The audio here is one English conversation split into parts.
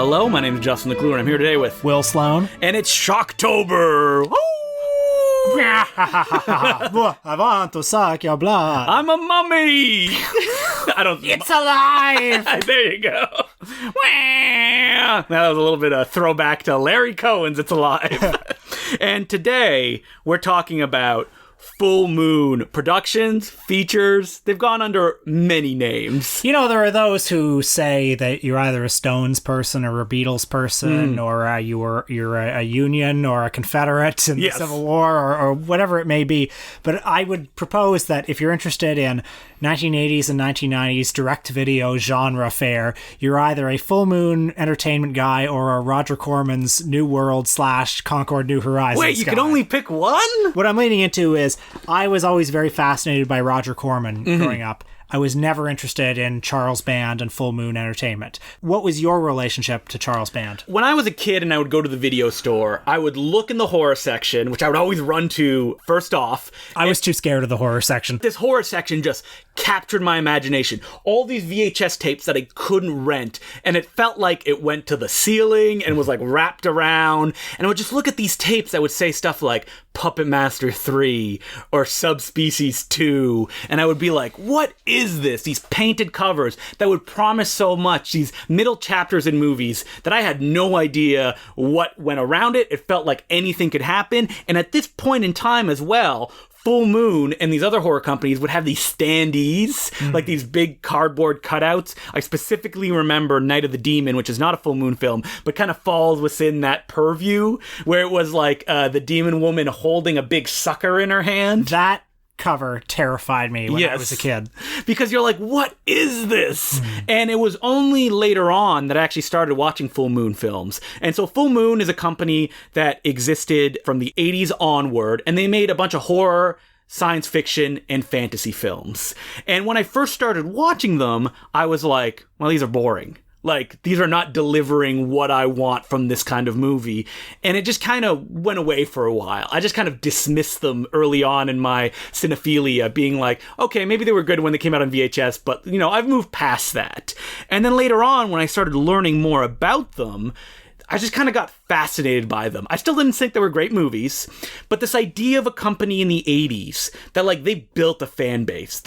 Hello, my name is Justin the Clue, and I'm here today with Will Sloan. And it's Shocktober! I want to suck your blood. I'm a mummy! It's alive! There you go. That was a little bit of throwback to Larry Cohen's It's Alive. And today, we're talking about Full Moon Productions, features. They've gone under many names. You know, there are those who say that you're either a Stones person or a Beatles person, or you're a Union or a Confederate in the Civil War, or whatever it may be. But I would propose that if you're interested in 1980s and 1990s direct-to-video genre fare, you're either a Full Moon Entertainment guy or a Roger Corman's New World / Concord New Horizons Wait, you guy. can only pick one? What I'm leaning into is I was always very fascinated by Roger Corman growing up. I was never interested in Charles Band and Full Moon Entertainment. What was your relationship to Charles Band? When I was a kid and I would go to the video store, I would look in the horror section, which I would always run to first off. I was too scared of the horror section. This horror section just captured my imagination. All these VHS tapes that I couldn't rent, and it felt like it went to the ceiling and was like wrapped around. And I would just look at these tapes that would say stuff like Puppet Master 3 or Subspecies 2, and I would be like, what is this? These painted covers that would promise so much, these middle chapters in movies that I had no idea what went around it. It felt like anything could happen. And at this point in time as well, Full Moon and these other horror companies would have these standees, like these big cardboard cutouts. I specifically remember Night of the Demon, which is not a Full Moon film, but kind of falls within that purview, where it was like the demon woman holding a big sucker in her hand. That cover terrified me when I was a kid. Because you're like, what is this? And it was only later on that I actually started watching Full Moon films. And so Full Moon is a company that existed from the 80s onward, and they made a bunch of horror, science fiction, and fantasy films. And when I first started watching them, I was like, well, these are boring. Like, these are not delivering what I want from this kind of movie. And it just kind of went away for a while. I just kind of dismissed them early on in my cinephilia, being like, okay, maybe they were good when they came out on VHS, but, you know, I've moved past that. And then later on, when I started learning more about them, I just kind of got fascinated by them. I still didn't think they were great movies, but this idea of a company in the 80s that, like, they built a fan base.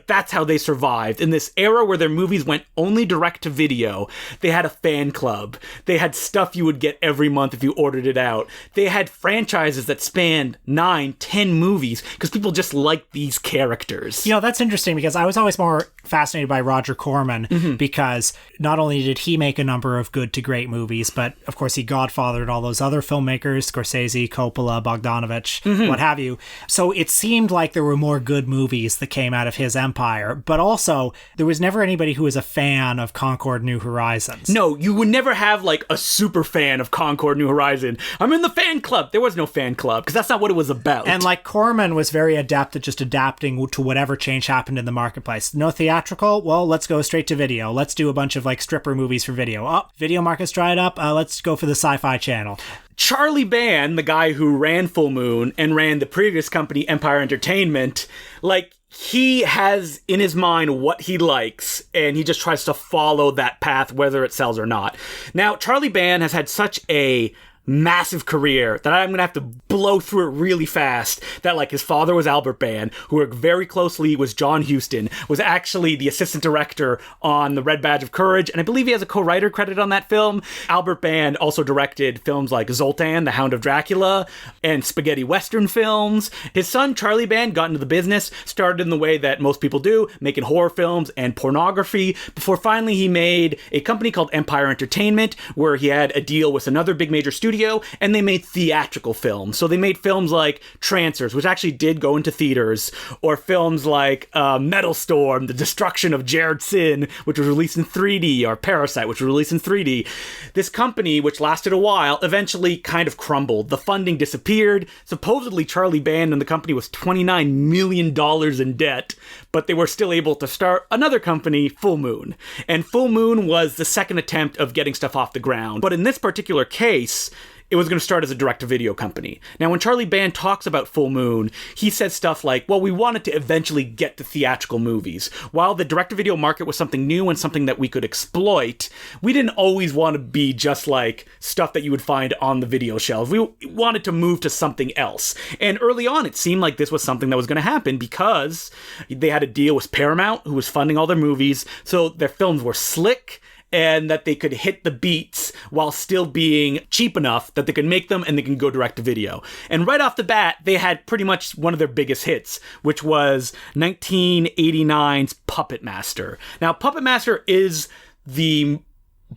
That's how they survived. In this era where their movies went only direct to video, they had a fan club. They had stuff you would get every month if you ordered it out. They had franchises that spanned 9, 10 movies because people just liked these characters. You know, that's interesting because I was always more fascinated by Roger Corman because not only did he make a number of good to great movies, but of course he godfathered all those other filmmakers, Scorsese, Coppola, Bogdanovich, what have you. So it seemed like there were more good movies that came out of his empire, but also there was never anybody who was a fan of Concord New Horizons. No, you would never have like a super fan of Concord New Horizon. I'm in the fan club. There was no fan club because that's not what it was about. And like Corman was very adept at just adapting to whatever change happened in the marketplace. No theatrical? Well, let's go straight to video. Let's do a bunch of like stripper movies for video. Oh, video market's dried up. Let's go for the Sci-Fi Channel. Charlie Band, the guy who ran Full Moon and ran the previous company, Empire Entertainment, like, he has in his mind what he likes, and he just tries to follow that path, whether it sells or not. Now, Charlie Band has had such a massive career that I'm gonna have to blow through it really fast. That, like, his father was Albert Band, who worked very closely with John Huston, was actually the assistant director on The Red Badge of Courage, and I believe he has a co-writer credit on that film. Albert Band also directed films like Zoltan, The Hound of Dracula, and spaghetti western films. His son, Charlie Band, got into the business, started in the way that most people do, making horror films and pornography, before finally he made a company called Empire Entertainment, where he had a deal with another big major studio, and they made theatrical films. So they made films like Trancers, which actually did go into theaters, or films like Metal Storm, The Destruction of Jared Sin, which was released in 3D, or Parasite, which was released in 3D. This company, which lasted a while, eventually kind of crumbled. The funding disappeared. Supposedly Charlie Band and the company was $29 million in debt, but they were still able to start another company, Full Moon. And Full Moon was the second attempt of getting stuff off the ground. But in this particular case, it was going to start as a direct-to-video company. Now, when Charlie Band talks about Full Moon, he says stuff like, well, we wanted to eventually get to theatrical movies. While the direct-to-video market was something new and something that we could exploit, we didn't always want to be just like stuff that you would find on the video shelf. We wanted to move to something else. And early on, it seemed like this was something that was going to happen because they had a deal with Paramount, who was funding all their movies, so their films were slick, and that they could hit the beats while still being cheap enough that they could make them and they can go direct to video. And right off the bat, they had pretty much one of their biggest hits, which was 1989's Puppet Master. Now, Puppet Master is the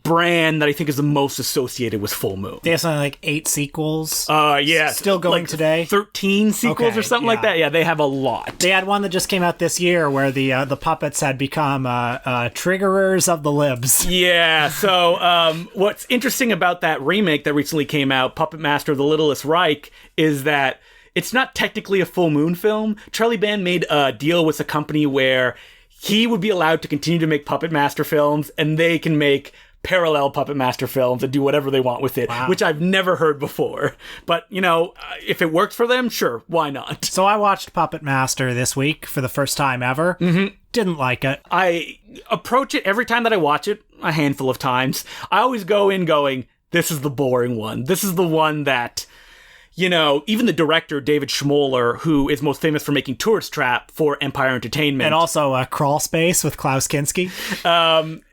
brand that I think is the most associated with Full Moon. They have something like 8 sequels. Yeah. Still going like today. 13 sequels or something like that. Yeah, they have a lot. They had one that just came out this year where the puppets had become triggerers of the libs. Yeah, so what's interesting about that remake that recently came out, Puppet Master: The Littlest Reich, is that it's not technically a Full Moon film. Charlie Band made a deal with a company where he would be allowed to continue to make Puppet Master films, and they can make parallel Puppet Master films and do whatever they want with it, which I've never heard before. But, you know, if it works for them, sure, why not? So I watched Puppet Master this week for the first time ever. Mm-hmm. Didn't like it. I approach it every time that I watch it, a handful of times. I always go in going, this is the boring one. This is the one that, you know, even the director, David Schmoller, who is most famous for making Tourist Trap for Empire Entertainment. And also Crawl Space with Klaus Kinski.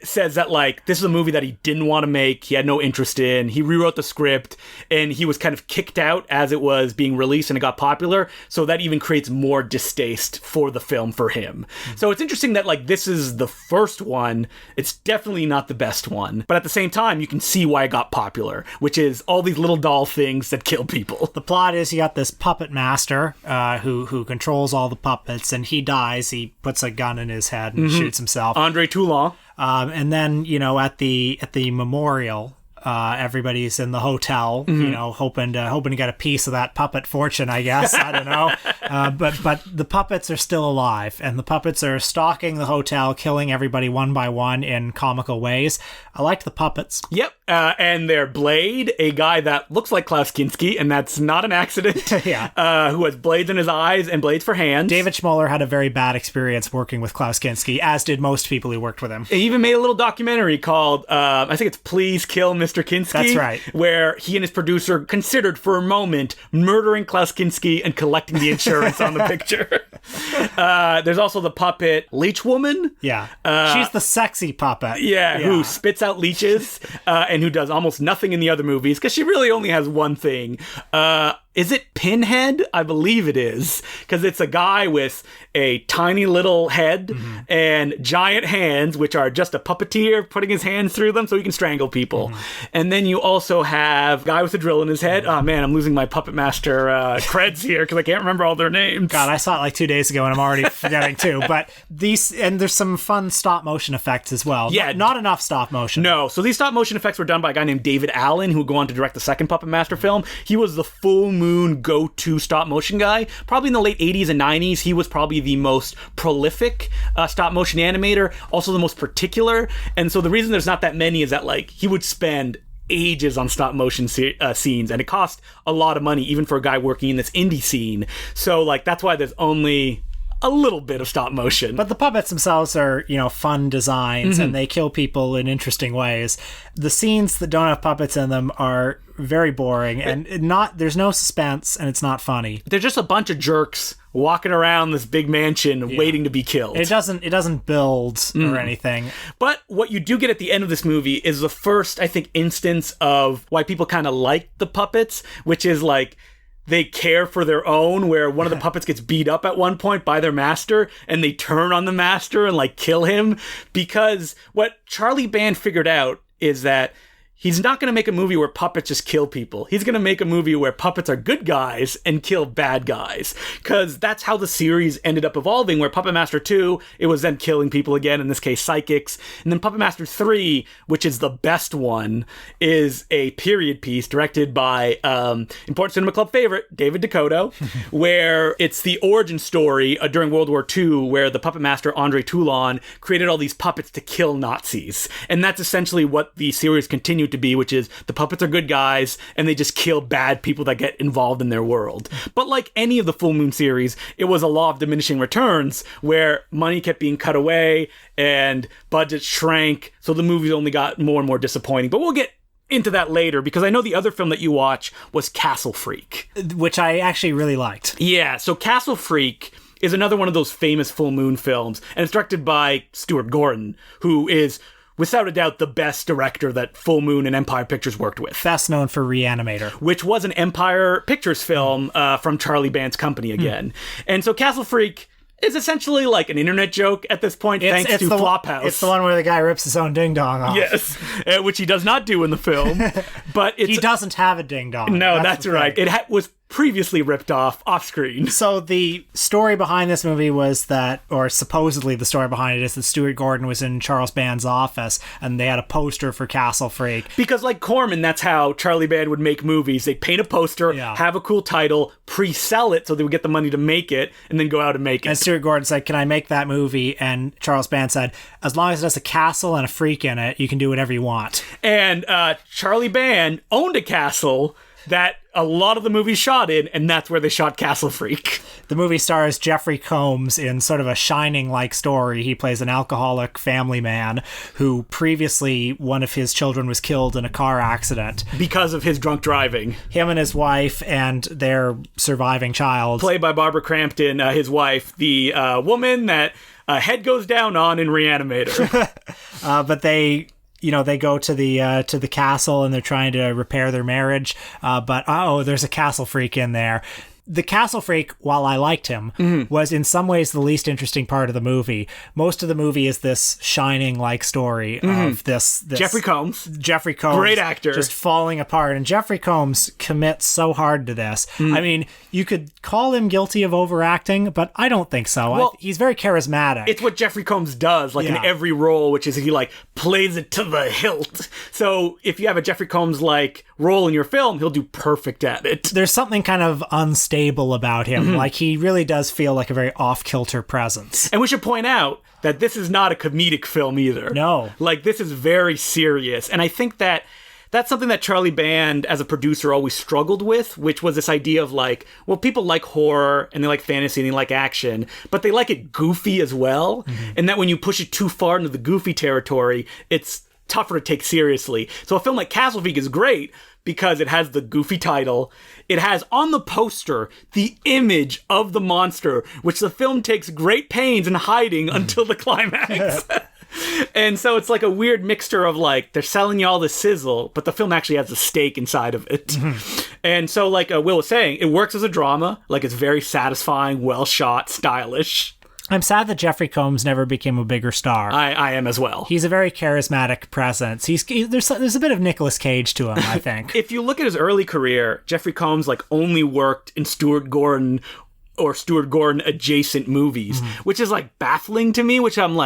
Says that, like, this is a movie that he didn't want to make, he had no interest in, he rewrote the script, and he was kind of kicked out as it was being released and it got popular, so that even creates more distaste for the film for him. Mm-hmm. So it's interesting that, like, this is the first one, it's definitely not the best one, but at the same time, you can see why it got popular, which is all these little doll things that kill people. The plot is you got this puppet master who controls all the puppets, and he dies. He puts a gun in his head and shoots himself. Andre Toulon. And then, you know, at the memorial, everybody's in the hotel, you know, hoping to get a piece of that puppet fortune, I guess. I don't know. But the puppets are still alive, and the puppets are stalking the hotel, killing everybody one by one in comical ways. I liked the puppets. Yep. And their Blade, a guy that looks like Klaus Kinski, and that's not an accident. Yeah. Who has blades in his eyes and blades for hands. David Schmoller had a very bad experience working with Klaus Kinski, as did most people who worked with him. He even made a little documentary called, I think it's Please Kill Mr. Kinski. That's right. Where he and his producer considered for a moment murdering Klaus Kinski and collecting the insurance on the picture. There's also the puppet Leech Woman. Yeah. She's the sexy puppet. Yeah, who spits out leeches and who does almost nothing in the other movies because she really only has one thing. Is it Pinhead? I believe it is. Because it's a guy with a tiny little head and giant hands, which are just a puppeteer putting his hands through them so he can strangle people. And then you also have a guy with a drill in his head. Oh, man, I'm losing my Puppet Master creds here because I can't remember all their names. God, I saw it like 2 days ago and I'm already forgetting too. But there's some fun stop motion effects as well. Yeah. Not enough stop motion. No. So these stop motion effects were done by a guy named David Allen, who would go on to direct the second Puppet Master film. He was the Full Moon go-to stop motion guy. Probably in the late 80s and 90s, he was probably the most prolific stop motion animator, also the most particular. And so the reason there's not that many is that, like, he would spend ages on stop motion scenes, and it cost a lot of money even for a guy working in this indie scene. So, like, that's why there's only a little bit of stop motion. But the puppets themselves are, you know, fun designs and they kill people in interesting ways. The scenes that don't have puppets in them are very boring and there's no suspense and it's not funny. They're just a bunch of jerks walking around this big mansion waiting to be killed. It doesn't build or anything. But what you do get at the end of this movie is the first, I think, instance of why people kind of like the puppets, which is like they care for their own, where one of the puppets gets beat up at one point by their master and they turn on the master and, like, kill him. Because what Charlie Band figured out is that he's not going to make a movie where puppets just kill people. He's going to make a movie where puppets are good guys and kill bad guys. Because that's how the series ended up evolving, where Puppet Master 2, it was then killing people again, in this case psychics. And then Puppet Master 3, which is the best one, is a period piece directed by Important Cinema Club favorite, David Dakota, where it's the origin story during World War II, where the Puppet Master, Andre Toulon, created all these puppets to kill Nazis. And that's essentially what the series continued it to be, which is the puppets are good guys and they just kill bad people that get involved in their world. But like any of the Full Moon series, it was a law of diminishing returns where money kept being cut away and budgets shrank, so the movies only got more and more disappointing. But we'll get into that later, because I know the other film that you watch was Castle Freak, which I actually really liked. Yeah, so Castle Freak is another one of those famous Full Moon films, and it's directed by Stuart Gordon, who is without a doubt the best director that Full Moon and Empire Pictures worked with. Best known for Reanimator, which was an Empire Pictures film from Charlie Band's company again. And so Castle Freak is essentially like an internet joke at this point, thanks to Flophouse. It's the one where the guy rips his own ding-dong off. Yes, which he does not do in the film. But he doesn't have a ding-dong. No, that's right. It was previously ripped off screen. So the story behind this movie was that, or supposedly the story behind it is that Stuart Gordon was in Charles Band's office and they had a poster for Castle Freak. Because like Corman, that's how Charlie Band would make movies. They paint a poster, have a cool title, pre-sell it so they would get the money to make it, and then go out and make it. And Stuart Gordon said, "Can I make that movie?" And Charles Band said, "As long as it has a castle and a freak in it, you can do whatever you want." And Charlie Band owned a castle that a lot of the movie shot in, and that's where they shot Castle Freak. The movie stars Jeffrey Combs in sort of a Shining-like story. He plays an alcoholic family man who previously one of his children was killed in a car accident. Because of his drunk driving. Him and his wife and their surviving child. Played by Barbara Crampton, his wife, the woman that head goes down on in Reanimator. But they go to the castle and they're trying to repair their marriage. But there's a Castle Freak in there. The Castle Freak, while I liked him, was in some ways the least interesting part of the movie. Most of the movie is this Shining-like story of this Jeffrey Combs. Great actor. Just falling apart. And Jeffrey Combs commits so hard to this. I mean, you could call him guilty of overacting, but I don't think so. Well, he's very charismatic. It's what Jeffrey Combs does, in every role, which is he plays it to the hilt. So if you have a Jeffrey Combs-like role in your film, he'll do perfect at it. There's something kind of unstable about him. Like, he really does feel like a very off-kilter presence. And we should point out that this is not a comedic film either. No. This is very serious. And I think that that's something that Charlie Band, as a producer, always struggled with, which was this idea of people like horror and they like fantasy and they like action, but they like it goofy as well. And that when you push it too far into the goofy territory, it's tougher to take seriously. So a film like Castle Freak is great because it has the goofy title. It has on the poster the image of the monster, which the film takes great pains in hiding until the climax. And so it's like a weird mixture of they're selling you all the sizzle, but the film actually has a steak inside of it. And so Will was saying, it works as a drama. It's very satisfying, well shot, stylish. I'm sad that Jeffrey Combs never became a bigger star. I am as well. He's a very charismatic presence. There's a bit of Nicolas Cage to him, I think. If you look at his early career, Jeffrey Combs only worked in Stuart Gordon or Stuart Gordon adjacent movies, which is baffling to me, which I'm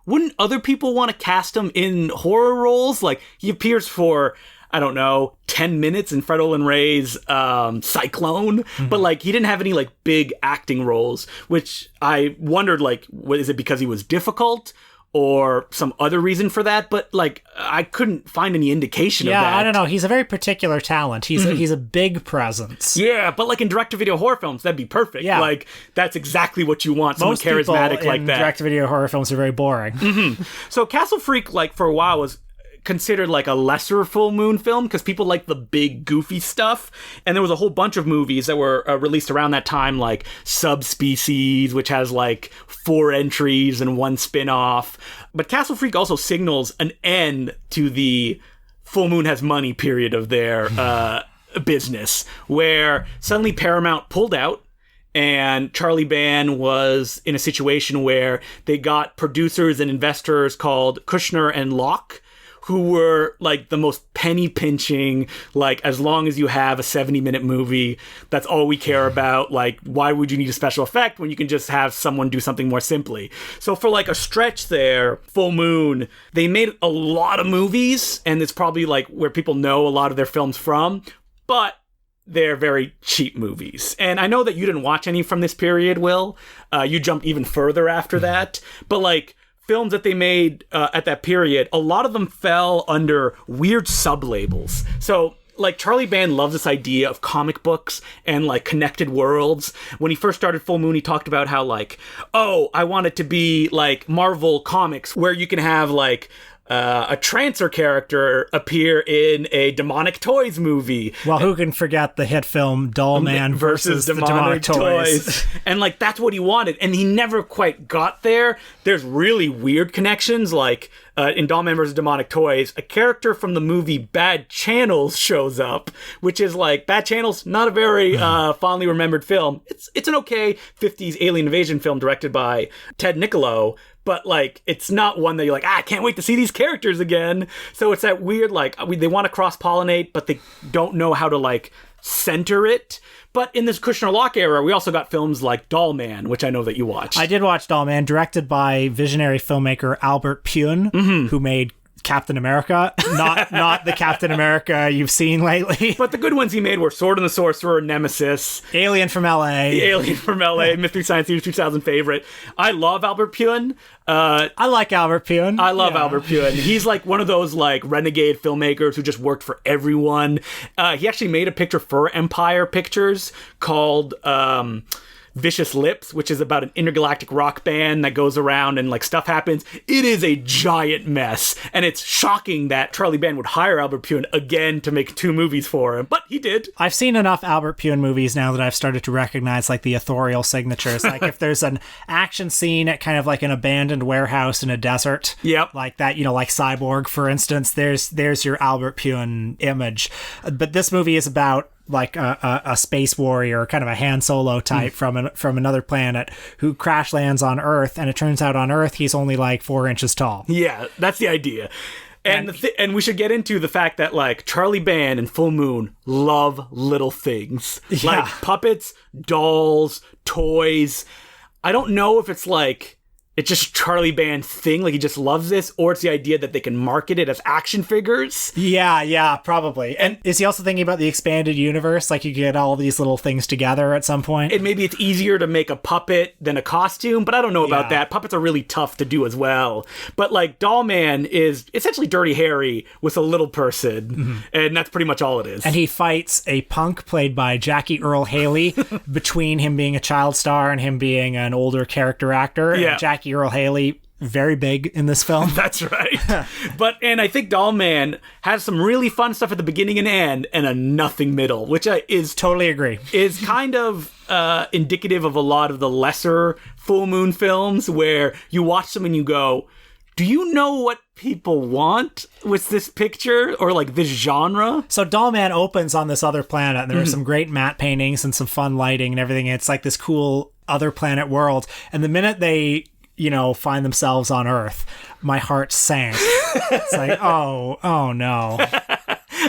wouldn't other people want to cast him in horror roles? He appears for, I don't know, 10 minutes in Fred Olen Ray's Cyclone, but he didn't have any big acting roles, which I wondered is it because he was difficult or some other reason for that? But I couldn't find any indication of that. Yeah, I don't know. He's a very particular talent. He's a big presence. Yeah, but in direct-to-video horror films, that'd be perfect. Yeah. That's exactly what you want. Someone charismatic like that. Direct-to-video horror films are very boring. So Castle Freak, for a while, was considered a lesser Full Moon film because people like the big goofy stuff, and there was a whole bunch of movies that were released around that time, like Subspecies, which has 4 entries and 1 spin-off. But Castle Freak also signals an end to the Full Moon has money period of their business, where suddenly Paramount pulled out. And Charlie Band was in a situation where they got producers and investors called Kushner and Locke, who were the most penny pinching, as long as you have a 70-minute movie, that's all we care about. Why would you need a special effect when you can just have someone do something more simply? So for a stretch there, Full Moon, they made a lot of movies, and it's probably where people know a lot of their films from, but they're very cheap movies. And I know that you didn't watch any from this period, Will. You jumped even further after that. But films that they made at that period, a lot of them fell under weird sub-labels. So, like, Charlie Band loves this idea of comic books and, like, connected worlds. When he first started Full Moon, he talked about how, like, oh, I want it to be like Marvel Comics, where you can have, like, a Trancer character appear in a Demonic Toys movie. Well, who can forget the hit film Dollman versus the Demonic Toys? And, like, that's what he wanted. And he never quite got there. There's really weird connections, like, in Dollman versus Demonic Toys, a character from the movie Bad Channels shows up, which is like, Bad Channels, not a very fondly remembered film. It's an okay 50s alien invasion film directed by Ted Niccolo, but, like, it's not one that you're like, I can't wait to see these characters again. So it's that weird, like, they want to cross-pollinate, but they don't know how to, like, center it. But in this Kushner-Locke era, we also got films like Dollman, which I know that you watched. I did watch Dollman, directed by visionary filmmaker Albert Pune, who made Captain America, not the Captain America you've seen lately. But the good ones he made were Sword and the Sorcerer, Nemesis, Alien from LA. The Alien from LA, Mystery Science Theater 2000 favorite. I love Albert Pune. I like Albert Pune. I love Albert Pune. He's like one of those like renegade filmmakers who just worked for everyone. He actually made a picture for Empire Pictures called Vicious Lips, which is about an intergalactic rock band that goes around and, like, stuff happens. It is a giant mess, and it's shocking that Charlie Band would hire Albert Pune again to make 2 movies for him, but he did. I've seen enough Albert Pune movies now that I've started to recognize, like, the authorial signatures. Like, if there's an action scene at kind of like an abandoned warehouse in a desert, like that, you know, like Cyborg, for instance, there's your Albert Pune image. But this movie is about, like, a space warrior, kind of a Han Solo type from another planet who crash lands on Earth, and it turns out on Earth he's only like 4 inches tall. Yeah, that's the idea. And and we should get into the fact that, like, Charlie Band and Full Moon love little things. Yeah. Like puppets, dolls, toys. I don't know if it's like it's just Charlie Band thing, like he just loves this, or it's the idea that they can market it as action figures. Yeah, probably. And is he also thinking about the expanded universe? Like, you get all these little things together at some point? And maybe it's easier to make a puppet than a costume, but I don't know about that. Puppets are really tough to do as well. But, like, Dollman is essentially Dirty Harry with a little person, and that's pretty much all it is. And he fights a punk played by Jackie Earle Haley between him being a child star and him being an older character actor. Yeah. And Jackie Earle Haley, very big in this film. That's right. And I think Dollman has some really fun stuff at the beginning and end, and a nothing middle, which is totally agree. Is kind of indicative of a lot of the lesser Full Moon films, where you watch them and you go, do you know what people want with this picture or, like, this genre? So Dollman opens on this other planet, and there are some great matte paintings and some fun lighting and everything. It's like this cool other planet world. And the minute they, you know, find themselves on Earth, my heart sank. It's like, oh no.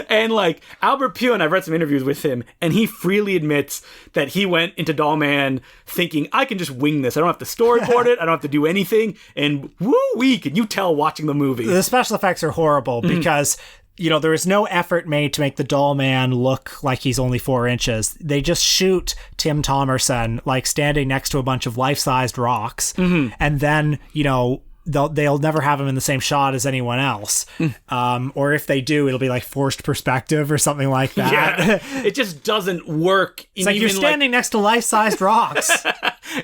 And, like, Albert Pune, I've read some interviews with him, and he freely admits that he went into Dollman thinking, I can just wing this. I don't have to storyboard it. I don't have to do anything. And woo-wee, can you tell watching the movie? The special effects are horrible because, you know, there is no effort made to make the Dollman look like he's only 4 inches. They just shoot Tim Thomerson, like, standing next to a bunch of life-sized rocks. And then, you know, they'll never have him in the same shot as anyone else. Or if they do, it'll be like forced perspective or something like that. Yeah, it just doesn't work. It's like you're standing next to life-sized rocks.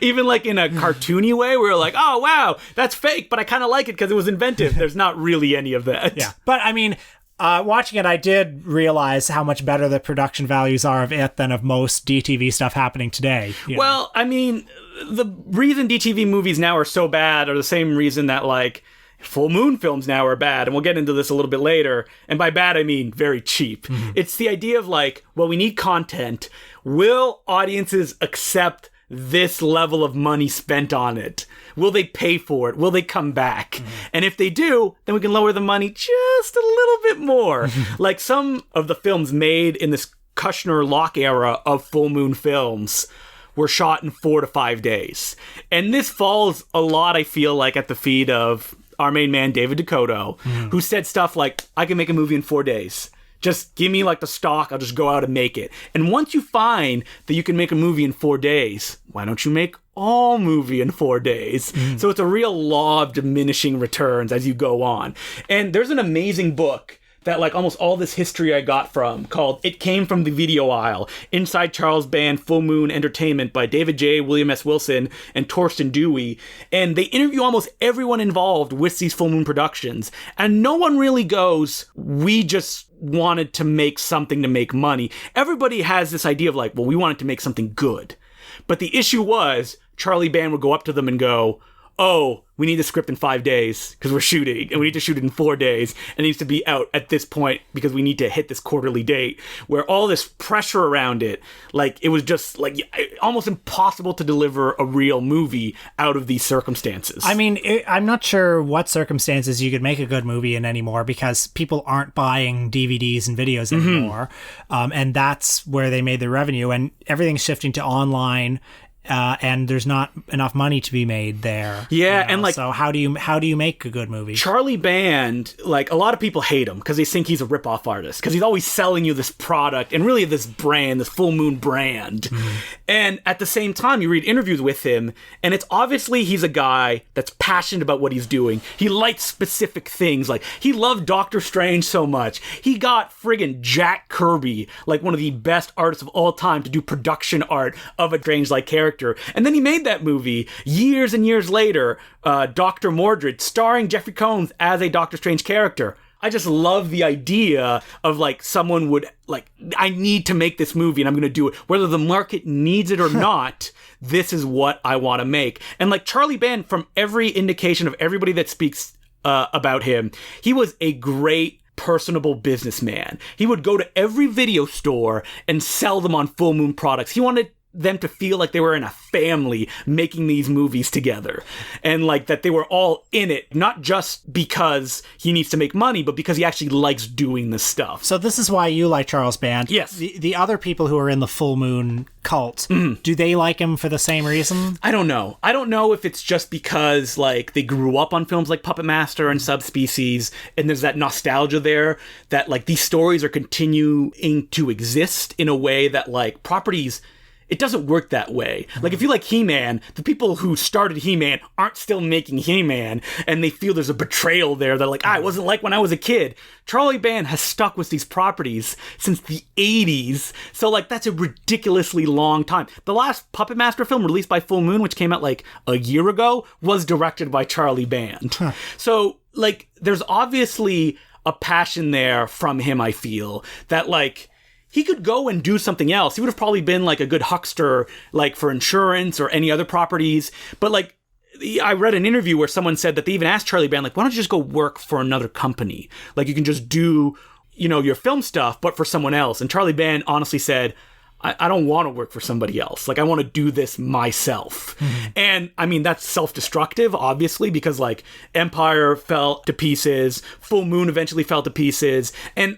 Even like in a cartoony way where you're like, oh, wow, that's fake, but I kind of like it because it was inventive. There's not really any of that. Yeah, but I mean, watching it, I did realize how much better the production values are of it than of most DTV stuff happening today. Well, I mean, the reason DTV movies now are so bad are the same reason that, like, Full Moon films now are bad, and we'll get into this a little bit later. And by bad, I mean very cheap. It's the idea of, like, well, we need content. Will audiences accept this level of money spent on it? Will they pay for it? Will they come back? And if they do, then we can lower the money just a little bit more. Like some of the films made in this Kushner-Locke era of Full Moon films were shot in 4 to 5 days. And this falls a lot, I feel like, at the feet of our main man, David Dakota, who said stuff like, I can make a movie in 4 days. Just give me, like, the stock, I'll just go out and make it. And once you find that you can make a movie in 4 days, why don't you make all movie in 4 days. So it's a real law of diminishing returns as you go on. And there's an amazing book that like almost all this history I got from, called It Came from the Video Aisle, Inside Charles Band Full Moon Entertainment by David J. William S. Wilson and Torsten Dewey. And they interview almost everyone involved with these Full Moon productions. And no one really goes, we just wanted to make something to make money. Everybody has this idea of like, well, we wanted to make something good. But the issue was, Charlie Band would go up to them and go, oh, we need the script in 5 days because we're shooting, and we need to shoot it in 4 days, and it needs to be out at this point because we need to hit this quarterly date, where all this pressure around it, like, it was just like almost impossible to deliver a real movie out of these circumstances. I mean, I'm not sure what circumstances you could make a good movie in anymore, because people aren't buying DVDs and videos anymore, and that's where they made their revenue, and everything's shifting to online. And there's not enough money to be made there. Yeah, and like, so how do you make a good movie? Charlie Band, like, a lot of people hate him because they think he's a rip-off artist, because he's always selling you this product and really this brand, this Full Moon brand. And at the same time, you read interviews with him, and it's obviously he's a guy that's passionate about what he's doing. He likes specific things. Like, he loved Doctor Strange so much. He got friggin' Jack Kirby, like one of the best artists of all time, to do production art of a Strange-like character. And then he made that movie years and years later, Dr. Mordred, starring Jeffrey Combs as a Doctor Strange character. I just love the idea of like someone would like, I need to make this movie and I'm going to do it. Whether the market needs it or not, this is what I want to make. And like Charlie Band, from every indication of everybody that speaks about him, he was a great personable businessman. He would go to every video store and sell them on Full Moon products. He wanted them to feel like they were in a family making these movies together, and like that they were all in it, not just because he needs to make money, but because he actually likes doing this stuff. So this is why you like Charles Band. Yes. The other people who are in the Full Moon cult, do they like him for the same reason? I don't know if it's just because like they grew up on films like Puppet Master and Subspecies, and there's that nostalgia there that like these stories are continuing to exist in a way that like properties, it doesn't work that way. Like, if you like He-Man, the people who started He-Man aren't still making He-Man, and they feel there's a betrayal there. They're like, it wasn't like when I was a kid. Charlie Band has stuck with these properties since the 80s, so, like, that's a ridiculously long time. The last Puppet Master film released by Full Moon, which came out, like, a year ago, was directed by Charlie Band. So, like, there's obviously a passion there from him, I feel, that, like, he could go and do something else. He would have probably been like a good huckster, like for insurance or any other properties. But like, I read an interview where someone said that they even asked Charlie Band, like, why don't you just go work for another company? Like, you can just do, you know, your film stuff, but for someone else. And Charlie Band honestly said, I don't want to work for somebody else. Like, I want to do this myself. And I mean, that's self-destructive, obviously, because like Empire fell to pieces, Full Moon eventually fell to pieces. And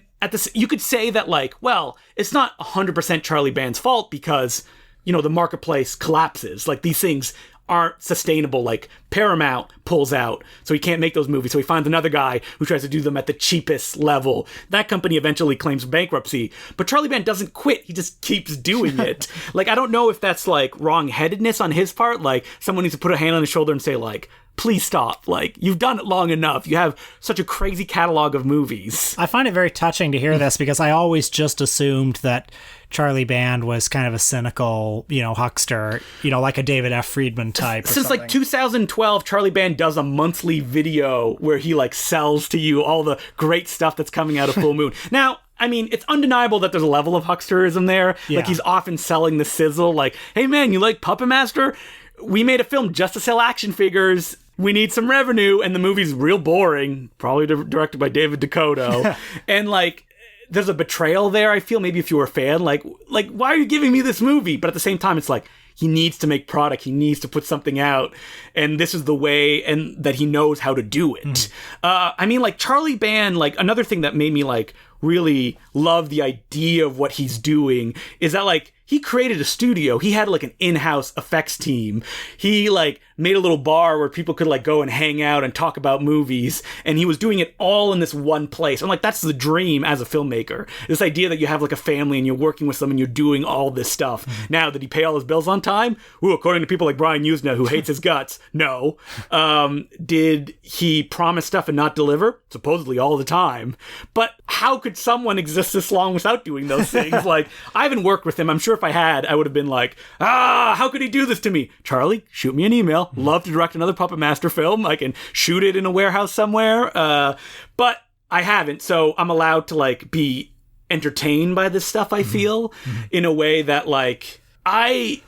you could say that, like, well, it's not 100% Charlie Band's fault because, you know, the marketplace collapses. Like, these things aren't sustainable. Like, Paramount pulls out, so he can't make those movies. So he finds another guy who tries to do them at the cheapest level. That company eventually claims bankruptcy. But Charlie Band doesn't quit. He just keeps doing it. Like, I don't know if that's, like, wrong-headedness on his part. Like, someone needs to put a hand on his shoulder and say, like, please stop. Like, you've done it long enough. You have such a crazy catalog of movies. I find it very touching to hear this because I always just assumed that Charlie Band was kind of a cynical, you know, huckster, you know, like a David F. Friedman type. Since like 2012, Charlie Band does a monthly video where he like sells to you all the great stuff that's coming out of Full Moon. Now, I mean, it's undeniable that there's a level of hucksterism there. Yeah. Like, he's often selling the sizzle, like, hey man, you like Puppet Master? We made a film just to sell action figures. We need some revenue, and the movie's real boring, probably directed by David Dakota. And like, there's a betrayal there, I feel, maybe if you were a fan, like, why are you giving me this movie? But at the same time, it's like, he needs to make product, he needs to put something out, and this is the way and that he knows how to do it. I mean, like, Charlie Band, like, another thing that made me, like, really love the idea of what he's doing is that, like, he created a studio. He had, like, an in-house effects team. He, like, made a little bar where people could like go and hang out and talk about movies, and he was doing it all in this one place. I'm like, that's the dream as a filmmaker. This idea that you have like a family and you're working with them and you're doing all this stuff. Now, did he pay all his bills on time? Ooh, according to people like Brian Usna, who hates his guts, no. Did he promise stuff and not deliver? Supposedly all the time. But how could someone exist this long without doing those things? Like, I haven't worked with him. I'm sure if I had, I would have been like, how could he do this to me? Charlie, shoot me an email. Love to direct another Puppet Master film. I can shoot it in a warehouse somewhere. But I haven't, so I'm allowed to like be entertained by this stuff, I feel, in a way that like I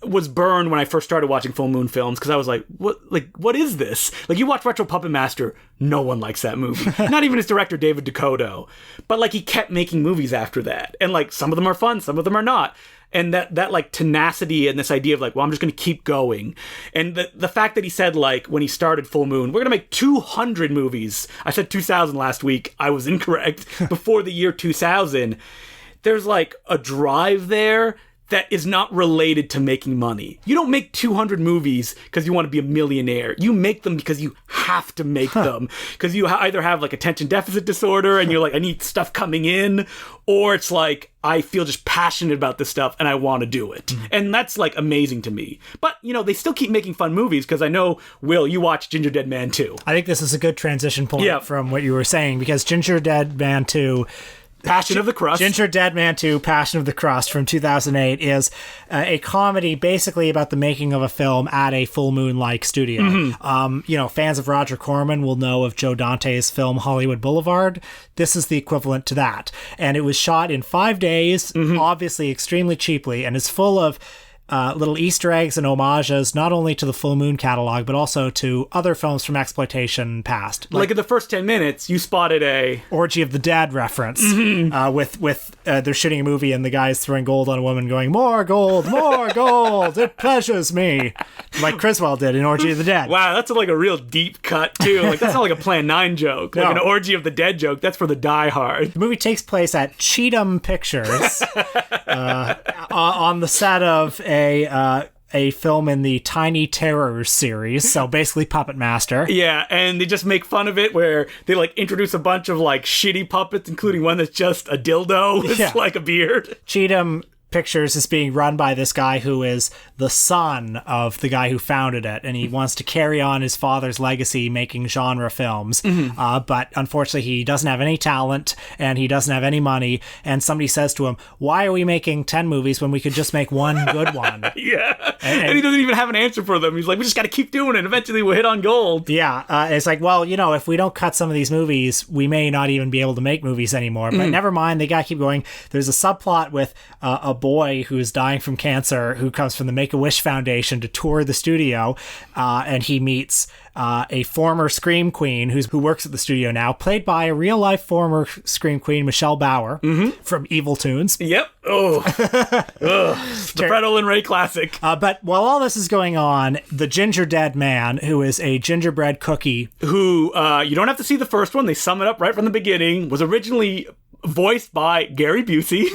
was burned when I first started watching full moon films, because I was like, what is this? Like, you watch Retro Puppet Master, no one likes that movie. Not even his director, David Dakota. But like, he kept making movies after that. And like, some of them are fun, some of them are not. And that like tenacity and this idea of like, well, I'm just going to keep going. And the fact that he said like, when he started Full Moon, we're going to make 200 movies. I said 2000 last week. I was incorrect. Before the year 2000, there's like a drive there that is not related to making money. You don't make 200 movies because you want to be a millionaire. You make them because you have to make them. Because you either have like attention deficit disorder and you're like, I need stuff coming in, or it's like, I feel just passionate about this stuff and I want to do it. And that's like amazing to me. But, you know, they still keep making fun movies, because I know, Will, you watch Gingerdead Man 2. I think this is a good transition point from what you were saying, because Gingerdead Man 2... Passion of the Crust. Gingerdead Man 2, Passion of the Crust from 2008 is a comedy basically about the making of a film at a full moon-like studio. You know, fans of Roger Corman will know of Joe Dante's film Hollywood Boulevard. This is the equivalent to that. And it was shot in 5 days, obviously extremely cheaply, and is full of little Easter eggs and homages, not only to the Full Moon catalog, but also to other films from exploitation past. Like in the first 10 minutes, you spotted a Orgy of the Dead reference with they're shooting a movie and the guy's throwing gold on a woman going, more gold, it pleasures me. Like Criswell did in Orgy of the Dead. Wow, that's like a real deep cut, too. Like, that's not like a Plan 9 joke. Like an Orgy of the Dead joke, that's for the diehard. The movie takes place at Cheatham Pictures on the set of a film in the Tiny Terrors series, so basically Puppet Master. Yeah, and they just make fun of it where they like introduce a bunch of like shitty puppets, including one that's just a dildo with like a beard. Cheatham Pictures is being run by this guy who is the son of the guy who founded it, and he wants to carry on his father's legacy making genre films, but unfortunately he doesn't have any talent and he doesn't have any money, and somebody says to him, why are we making 10 movies when we could just make one good one? And he doesn't even have an answer for them. He's like, we just got to keep doing it, eventually we'll hit on gold. It's like, well, you know, if we don't cut some of these movies, we may not even be able to make movies anymore, but never mind, they got to keep going. There's a subplot with a boy who's dying from cancer who comes from the Make-A-Wish Foundation to tour the studio, and he meets a former Scream Queen who works at the studio now, played by a real-life former Scream Queen, Michelle Bauer, from Evil Tunes. Yep. The Fred Olen Ray classic. But while all this is going on, the Gingerdead Man, who is a gingerbread cookie... Who, you don't have to see the first one, they sum it up right from the beginning, was originally voiced by Gary Busey.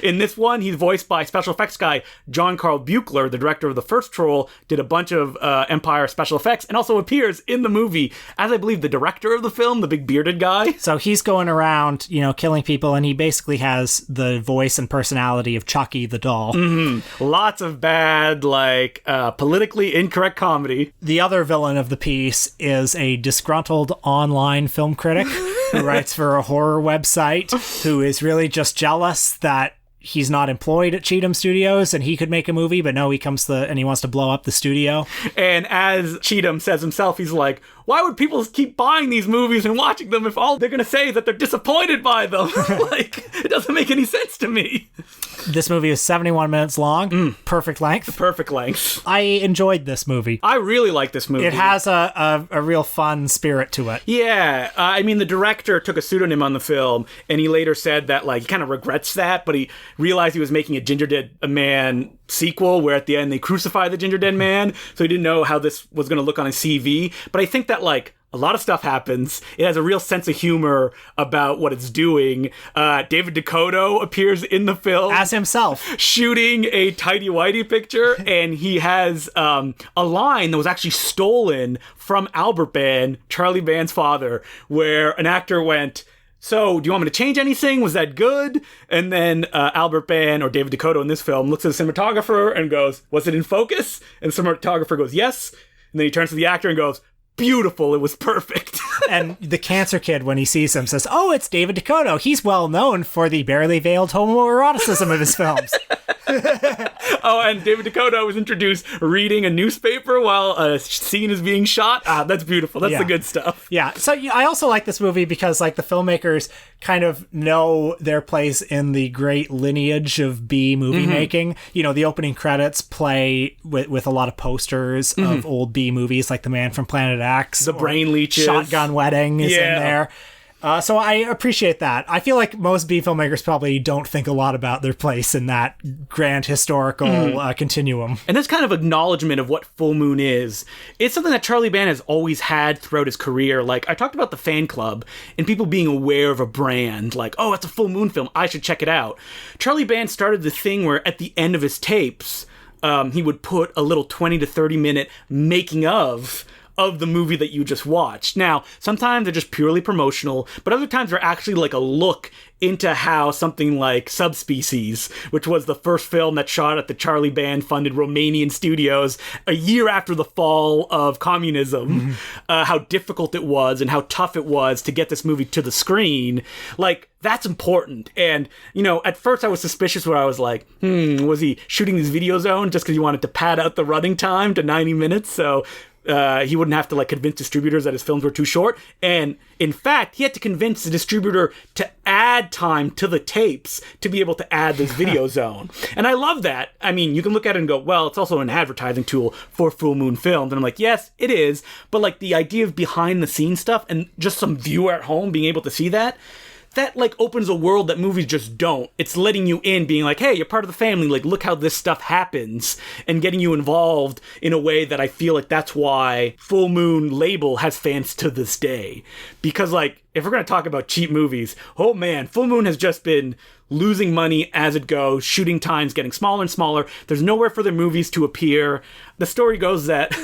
In this one, he's voiced by special effects guy John Carl Buechler, the director of the first Troll, did a bunch of Empire special effects, and also appears in the movie as, I believe, the director of the film, the big bearded guy. So he's going around, you know, killing people, and he basically has the voice and personality of Chucky the doll. Lots of bad, like, politically incorrect comedy. The other villain of the piece is a disgruntled online film critic who writes for a horror website, who is really just jealous that he's not employed at Cheatham Studios and he could make a movie, but no, he wants to blow up the studio. And as Cheatham says himself, he's like, why would people keep buying these movies and watching them if all they're going to say is that they're disappointed by them? Like, it doesn't make any sense to me. This movie is 71 minutes long. Perfect length. Perfect length. I enjoyed this movie. I really like this movie. It has a real fun spirit to it. Yeah. I mean, the director took a pseudonym on the film, and he later said that, like, he kind of regrets that, but he realized he was making a Gingerdead Man sequel where at the end they crucify the Gingerdead Man, so he didn't know how this was going to look on his CV. But I think that, like, A lot of stuff happens. It has a real sense of humor about what it's doing. David Dakota appears in the film as himself, shooting a tighty-whitey picture, and he has a line that was actually stolen from Albert Band, Charlie Band's father, where an actor went, "So, do you want me to change anything? Was that good?" And then Albert Band, or David Dakota in this film, looks at the cinematographer and goes, "Was it in focus?" And the cinematographer goes, "Yes." And then he turns to the actor and goes, "Beautiful, it was perfect." And the cancer kid, when he sees him, says, "Oh, it's David Dakota. He's well known for the barely veiled homoeroticism of his films." Oh, and David Dakota was introduced reading a newspaper while a scene is being shot. That's beautiful. That's the good stuff. Yeah. So I also like this movie because, like, the filmmakers kind of know their place in the great lineage of B movie making. You know, the opening credits play with a lot of posters of old B movies, like The Man from Planet X, The Brain Leeches, Shotgun Wedding is in there. So I appreciate that. I feel like most B filmmakers probably don't think a lot about their place in that grand historical continuum. And that's kind of acknowledgement of what Full Moon is. It's something that Charlie Band has always had throughout his career. Like, I talked about the fan club and people being aware of a brand. Like, oh, it's a Full Moon film, I should check it out. Charlie Band started the thing where at the end of his tapes, he would put a little 20 to 30 minute making of the movie that you just watched. Now, sometimes they're just purely promotional, but other times they're actually like a look into how something like Subspecies, which was the first film that shot at the Charlie Band-funded Romanian studios a year after the fall of communism, how difficult it was and how tough it was to get this movie to the screen. Like, that's important. And, you know, at first I was suspicious where I was like, was he shooting this video zone just because he wanted to pad out the running time to 90 minutes? So he wouldn't have to like convince distributors that his films were too short. And in fact, he had to convince the distributor to add time to the tapes to be able to add this video zone. And I love that. I mean, you can look at it and go, well, it's also an advertising tool for Full Moon Films. And I'm like, yes, it is. But like the idea of behind the scenes stuff and just some viewer at home being able to see that like opens a world that movies just don't. It's letting you in, being like, hey, you're part of the family, like look how this stuff happens, and getting you involved in a way that I feel like that's why Full Moon label has fans to this day. Because like, if we're going to talk about cheap movies, oh man, Full Moon has just been losing money as it goes, shooting times getting smaller and smaller. There's nowhere for their movies to appear. The story goes that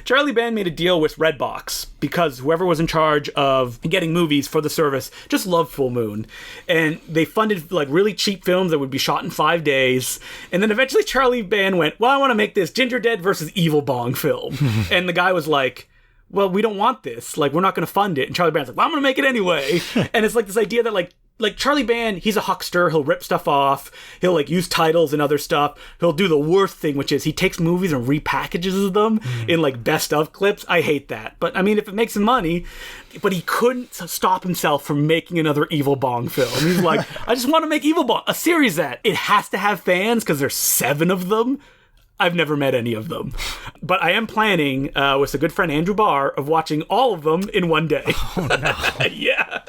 Charlie Band made a deal with Redbox because whoever was in charge of getting movies for the service just loved Full Moon. And they funded like really cheap films that would be shot in 5 days. And then eventually Charlie Band went, well, I want to make this GINGERDEAD versus Evil Bong film. And the guy was like, well, we don't want this. Like, we're not going to fund it. And Charlie Band's like, well, I'm going to make it anyway. And it's like this idea that like Charlie Band, he's a huckster. He'll rip stuff off. He'll like use titles and other stuff. He'll do the worst thing, which is he takes movies and repackages them in like best of clips. I hate that. But I mean, if it makes him money, but he couldn't stop himself from making another Evil Bong film. He's like, I just want to make Evil Bong, a series that it has to have fans because there's 7 of them. I've never met any of them. But I am planning, with a good friend Andrew Barr, of watching all of them in one day. Oh, no. Yeah.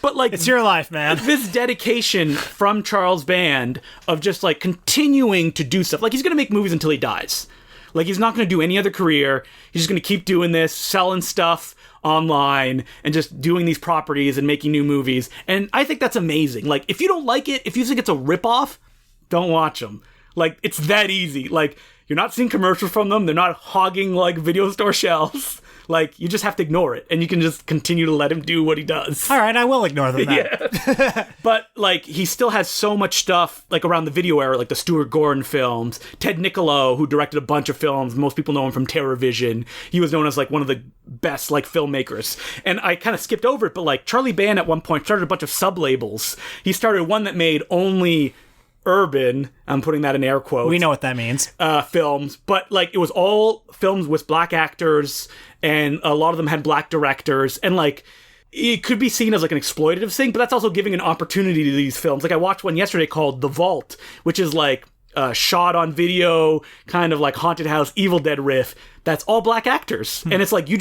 But like, it's your life, man. This dedication from Charles Band of just like continuing to do stuff. Like, he's going to make movies until he dies. Like, he's not going to do any other career. He's just going to keep doing this, selling stuff online and just doing these properties and making new movies. And I think that's amazing. Like, if you don't like it, if you think it's a ripoff, don't watch them. Like, it's that easy. Like, you're not seeing commercials from them. They're not hogging, like, video store shelves. Like, you just have to ignore it. And you can just continue to let him do what he does. All right, I will ignore them then. Yeah. But, like, he still has so much stuff, like, around the video era, like the Stuart Gordon films. Ted Niccolo, who directed a bunch of films. Most people know him from Terror Vision. He was known as, like, one of the best, like, filmmakers. And I kind of skipped over it, but, like, Charlie Band at one point started a bunch of sub-labels. He started one that made only urban, I'm putting that in air quotes. We know what that means. Films, but like it was all films with black actors, and a lot of them had black directors, and like it could be seen as like an exploitative thing, but that's also giving an opportunity to these films. Like I watched one yesterday called The Vault, which is like shot on video, kind of like haunted house, Evil Dead riff. That's all black actors, and it's like you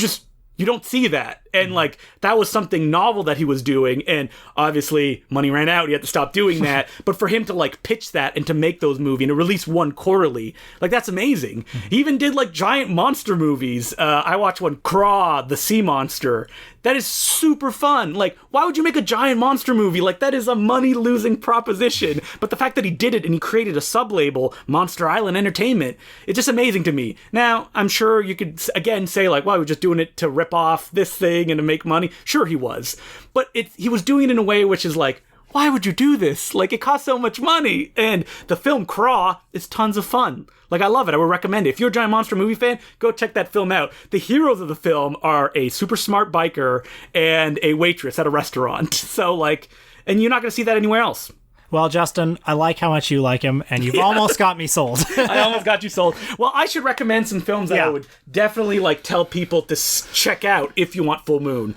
don't see that. And like that was something novel that he was doing, and obviously money ran out, he had to stop doing that. But for him to like pitch that and to make those movies and to release one quarterly, like that's amazing. He even did like giant monster movies. I watched one, Craw, the Sea Monster. That is super fun. Like, why would you make a giant monster movie? Like, that is a money-losing proposition. But the fact that he did it and he created a sub-label, Monster Island Entertainment, it's just amazing to me. Now, I'm sure you could, again, say, like, well, he was just doing it to rip off this thing and to make money. Sure, he was. But he was doing it in a way which is like, why would you do this? Like, it costs so much money. And the film Craw is tons of fun. Like, I love it. I would recommend it. If you're a giant monster movie fan, go check that film out. The heroes of the film are a super smart biker and a waitress at a restaurant. So, like, and you're not going to see that anywhere else. Well, Justin, I like how much you like him, and you've almost got me sold. I almost got you sold. Well, I should recommend some films that I would definitely like tell people to check out if you want Full Moon.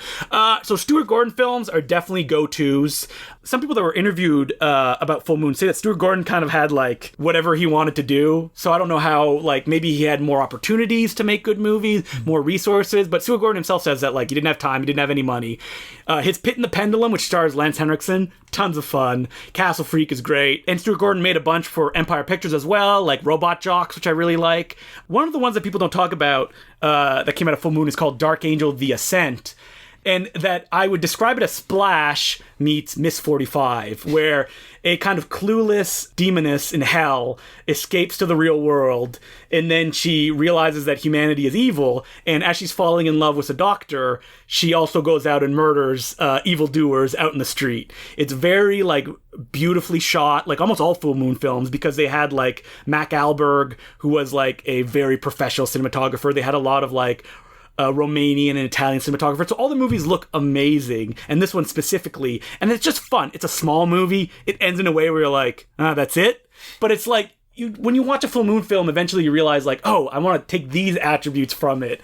So Stuart Gordon films are definitely go-tos. Some people that were interviewed about Full Moon say that Stuart Gordon kind of had like whatever he wanted to do. So I don't know how, like, maybe he had more opportunities to make good movies, more resources. But Stuart Gordon himself says that like he didn't have time, he didn't have any money. His Pit and the Pendulum, which stars Lance Henriksen, tons of fun. Castle Freak is great. And Stuart Gordon made a bunch for Empire Pictures as well, like Robot Jocks, which I really like. One of the ones that people don't talk about that came out of Full Moon is called Dark Angel: The Ascent. And that I would describe it as Splash meets Miss 45, where a kind of clueless demoness in hell escapes to the real world, and then she realizes that humanity is evil, and as she's falling in love with a doctor, she also goes out and murders evildoers out in the street. It's very, like, beautifully shot, like almost all Full Moon films, because they had, like, Mac Alberg, who was, like, a very professional cinematographer. They had a lot of, like, Romanian and Italian cinematographer. So all the movies look amazing, and this one specifically. And it's just fun. It's a small movie. It ends in a way where you're like, that's it? But it's like, when you watch a Full Moon film, eventually you realize, like, oh, I want to take these attributes from it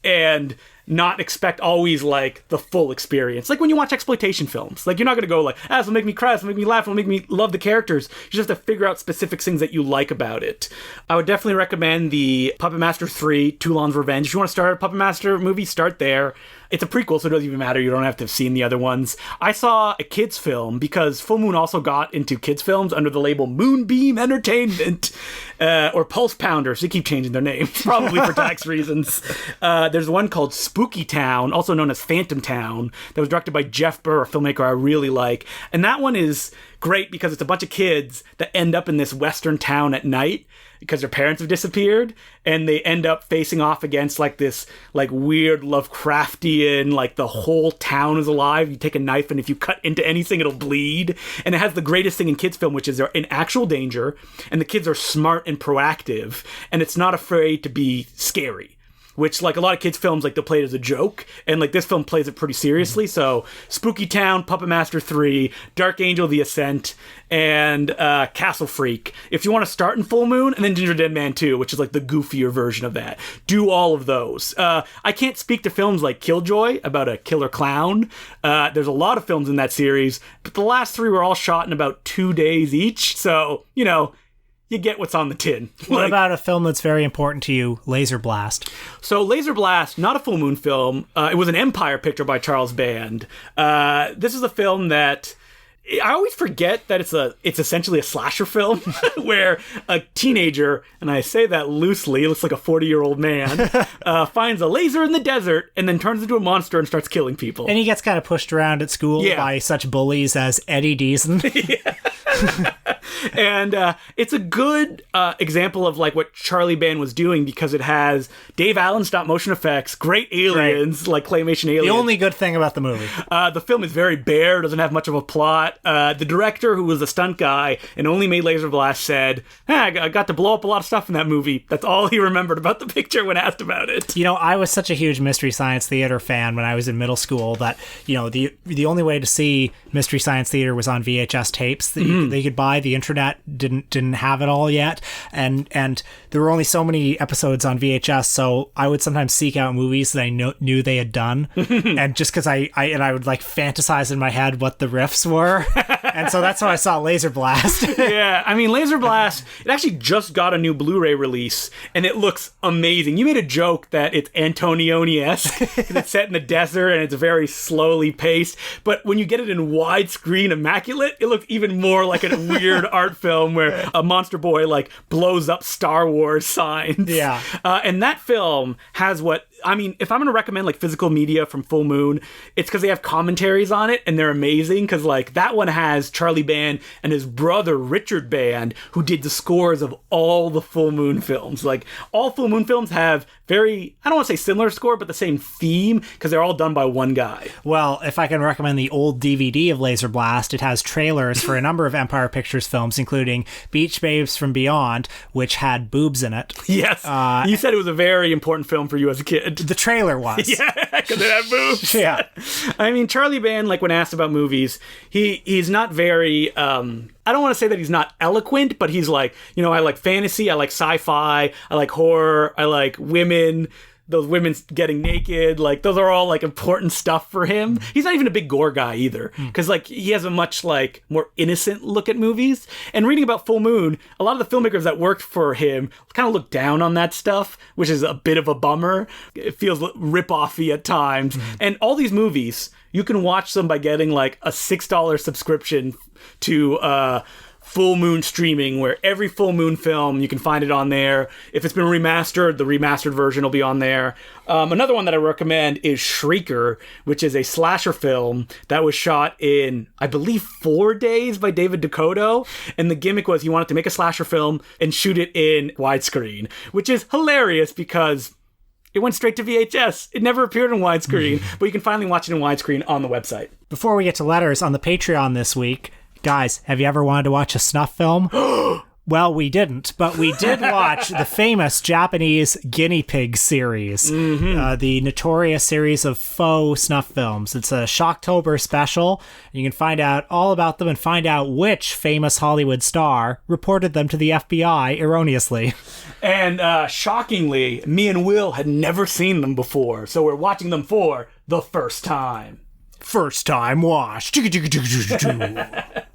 and not expect always, like, the full experience. Like when you watch exploitation films. Like, you're not going to go like, this will make me cry, this will make me laugh, it'll make me love the characters. You just have to figure out specific things that you like about it. I would definitely recommend the Puppet Master 3, Toulon's Revenge. If you want to start a Puppet Master movie, start there. It's a prequel, so it doesn't even matter. You don't have to have seen the other ones. I saw a kids film because Full Moon also got into kids films under the label Moonbeam Entertainment, or Pulse Pounders. They keep changing their names, probably for tax reasons. There's one called Spooky Town, also known as Phantom Town, that was directed by Jeff Burr, a filmmaker I really like. And that one is great because it's a bunch of kids that end up in this western town at night because their parents have disappeared, and they end up facing off against like this like weird Lovecraftian, like the whole town is alive. You take a knife and if you cut into anything, it'll bleed. And it has the greatest thing in kids film, which is they're in actual danger, and the kids are smart and proactive, and it's not afraid to be scary. Which, like, a lot of kids' films, like, they'll play it as a joke, and, like, this film plays it pretty seriously. So, Spooky Town, Puppet Master 3, Dark Angel: The Ascent, and Castle Freak. If you want to start in Full Moon, and then Gingerdead Man 2, which is, like, the goofier version of that. Do all of those. I can't speak to films like Killjoy, about a killer clown. There's a lot of films in that series, but the last 3 were all shot in about 2 days each, so, you know, you get what's on the tin. What about a film that's very important to you, Laser Blast? So Laser Blast, not a Full Moon film. It was an Empire picture by Charles Band. This is a film that I always forget that it's essentially a slasher film where a teenager, and I say that loosely, looks like a 40-year-old man, finds a laser in the desert and then turns into a monster and starts killing people. And he gets kind of pushed around at school by such bullies as Eddie Deason. And it's a good example of like what Charlie Band was doing, because it has Dave Allen stop motion effects, great aliens, like claymation aliens. The only good thing about the movie. The film is very bare, doesn't have much of a plot. The director, who was a stunt guy and only made Laser Blast, said, I got to blow up a lot of stuff in that movie. That's all he remembered about the picture when asked about it. You know, I was such a huge Mystery Science Theater fan when I was in middle school that, you know, the only way to see Mystery Science Theater was on VHS tapes. They could buy the intro internet didn't have it all yet, and there were only so many episodes on VHS, so I would sometimes seek out movies that I knew they had done, and just because I would like fantasize in my head what the riffs were, and so that's how I saw Laser Blast. Yeah, I mean, Laser Blast, it actually just got a new Blu-ray release, and it looks amazing. You made a joke that it's Antonioni-esque, and it's set in the desert, and it's very slowly paced, but when you get it in widescreen immaculate, it looks even more like a weird art film where a monster boy like blows up Star Wars signs. Yeah. And that film has what, I mean, if I'm going to recommend like physical media from Full Moon, it's because they have commentaries on it and they're amazing. Because like that one has Charlie Band and his brother Richard Band, who did the scores of all the Full Moon films. Like all Full Moon films have very, I don't want to say similar score, but the same theme because they're all done by one guy. Well, if I can recommend the old DVD of Laser Blast, it has trailers for a number of Empire Pictures films, including Beach Babes from Beyond, which had boobs in it. Yes. You said it was a very important film for you as a kid. The trailer was. Yeah, because it had boobs. Yeah. I mean, Charlie Band, like when asked about movies, he's not very, I don't want to say that he's not eloquent, but he's like, you know, I like fantasy, I like sci-fi, I like horror, I like women, those women getting naked, like those are all like important stuff for him. He's not even a big gore guy either, because like he has a much like more innocent look at movies. And reading about Full Moon, a lot of the filmmakers that worked for him kind of look down on that stuff, which is a bit of a bummer. It feels rip-offy at times. And all these movies, you can watch them by getting like a $6 subscription to Full Moon streaming, where every Full Moon film, you can find it on there. If it's been remastered, the remastered version will be on there. Another one that I recommend is Shrieker, which is a slasher film that was shot in, I believe, 4 days by David Dakota. And the gimmick was he wanted to make a slasher film and shoot it in widescreen, which is hilarious because it went straight to VHS. It never appeared in widescreen, but you can finally watch it in widescreen on the website. Before we get to letters, on the Patreon this week, guys, have you ever wanted to watch a snuff film? Well, we didn't, but we did watch the famous Japanese Guinea Pig series, the notorious series of faux snuff films. It's a Shocktober special. You can find out all about them and find out which famous Hollywood star reported them to the FBI erroneously. And shockingly, me and Will had never seen them before, so we're watching them for the first time. First time watch.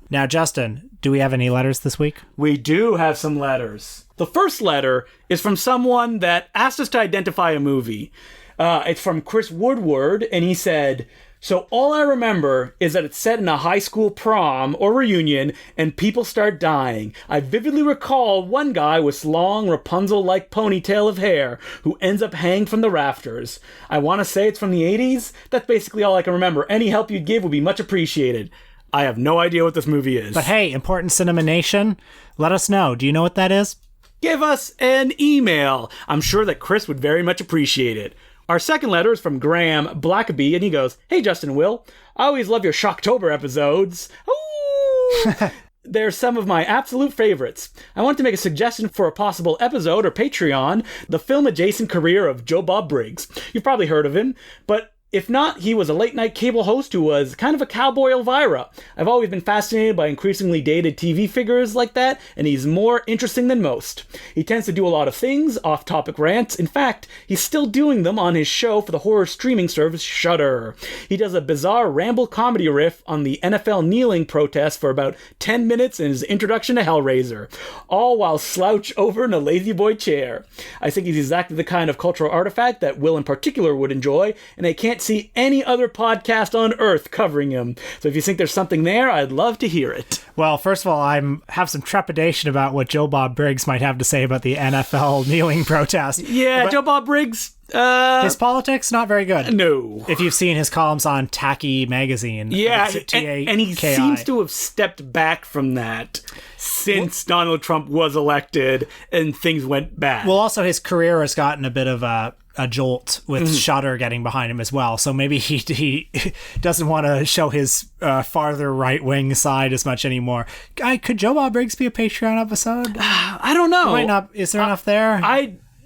Now, Justin, do we have any letters this week? We do have some letters. The first letter is from someone that asked us to identify a movie. It's from Chris Woodward, and he said, so all I remember is that it's set in a high school prom or reunion and people start dying. I vividly recall one guy with long Rapunzel-like ponytail of hair who ends up hanging from the rafters. I want to say it's from the 80s. That's basically all I can remember. Any help you'd give would be much appreciated. I have no idea what this movie is. But hey, Important Cinema Nation, let us know. Do you know what that is? Give us an email. I'm sure that Chris would very much appreciate it. Our second letter is from Graham Blackaby, and he goes, hey, Justin and Will, I always love your Shocktober episodes. Ooh! They're some of my absolute favorites. I want to make a suggestion for a possible episode or Patreon, the film-adjacent career of Joe Bob Briggs. You've probably heard of him, but if not, he was a late-night cable host who was kind of a cowboy Elvira. I've always been fascinated by increasingly dated TV figures like that, and he's more interesting than most. He tends to do a lot of things, off-topic rants. In fact, he's still doing them on his show for the horror streaming service Shudder. He does a bizarre ramble comedy riff on the NFL kneeling protest for about 10 minutes in his introduction to Hellraiser, all while slouched over in a lazy boy chair. I think he's exactly the kind of cultural artifact that Will in particular would enjoy, and I can't see any other podcast on earth covering him. So if you think there's something there, I'd love to hear it. Well, first of all, I have some trepidation about what Joe Bob Briggs might have to say about the NFL kneeling protest. Yeah, but Joe Bob Briggs, his politics, not very good. No. If you've seen his columns on Tacky Magazine. Yeah, and he seems to have stepped back from that since Donald Trump was elected and things went bad. Well, also his career has gotten a bit of a jolt with Shudder getting behind him as well. So maybe he doesn't want to show his farther right-wing side as much anymore. Could Joe Bob Briggs be a Patreon episode? I don't know. Might not. Is there enough there?